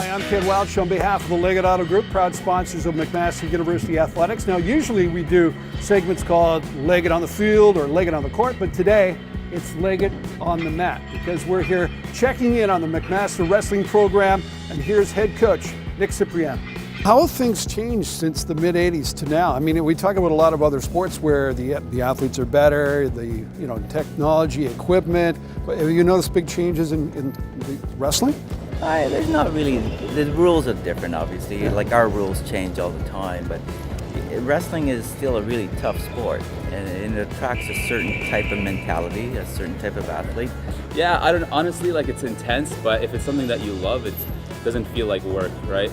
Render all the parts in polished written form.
Hi, I'm Ken Welch on behalf of the Leggat Auto Group, proud sponsors of McMaster University Athletics. Now, usually we do segments called Leggat on the Field or Leggat on the Court, but today it's Leggat on the mat because we're here checking in on the McMaster Wrestling program, and here's head coach Nick Cipriano. How have things changed since the mid-'80s to now? I mean, we talk about a lot of other sports where the athletes are better, the technology, equipment. But have you noticed big changes in the wrestling? There's not really, the rules are different obviously, like our rules change all the time, but wrestling is still a really tough sport and it attracts a certain type of mentality, a certain type of athlete. Yeah, I don't honestly, it's intense, but if it's something that you love, it doesn't feel like work, right?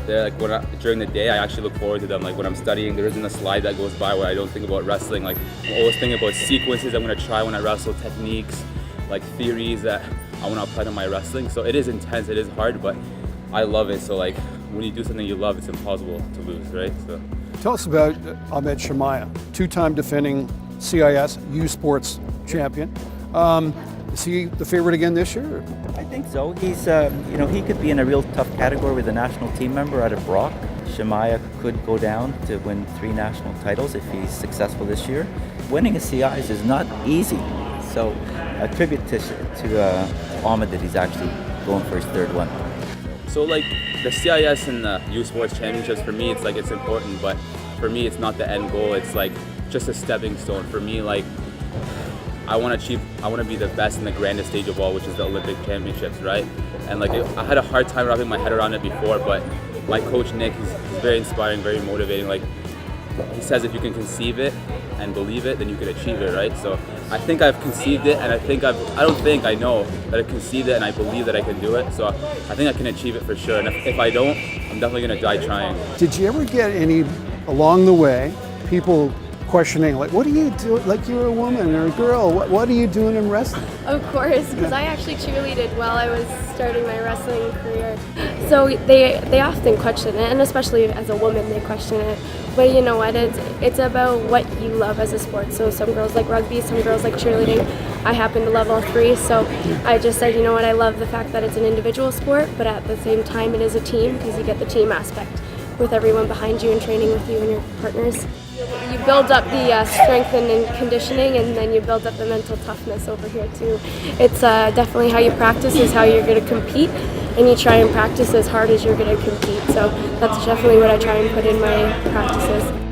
During the day, I actually look forward to them. Like when I'm studying, there isn't a slide that goes by where I don't think about wrestling. Like I'm always thinking about sequences I'm going to try when I wrestle, techniques, like theories that I want to apply to my wrestling. So it is intense, it is hard, but I love it. So when you do something you love, it's impossible to lose, right? So tell us about Ahmed Shemaya, two-time defending CIS U Sports champion. Is he the favorite again this year? I think so. He's, he could be in a real tough category with a national team member out of Brock. Shemaya could go down to win 3 national titles if he's successful this year. Winning a CIS is not easy. So a tribute to Ahmed that he's actually going for his 3rd one. So the CIS and the U Sports Championships, for me, it's important, but for me, it's not the end goal. It's just a stepping stone. For me, I want to be the best in the grandest stage of all, which is the Olympic Championships, right? And I had a hard time wrapping my head around it before, but my coach Nick, he's very inspiring, very motivating. He says if you can conceive it and believe it, then you can achieve it, right? So I think I've conceived it, and I know that I conceived it and I believe that I can do it. So I think I can achieve it for sure. And if I don't, I'm definitely going to die trying. Did you ever get any, along the way, people questioning, what do you do, you're a woman or a girl, what are you doing in wrestling? Of course, because I actually cheerleaded while I was starting my wrestling career. So they often question it, and especially as a woman they question it. But you know what, it's about what you love as a sport. So some girls like rugby, some girls like cheerleading. I happen to love all 3, so I just said, you know what, I love the fact that it's an individual sport, but at the same time it is a team because you get the team aspect with everyone behind you and training with you and your partners. You build up the strength and conditioning, and then you build up the mental toughness over here too. It's definitely how you practice is how you're going to compete, and you try and practice as hard as you're going to compete. So that's definitely what I try and put in my practices.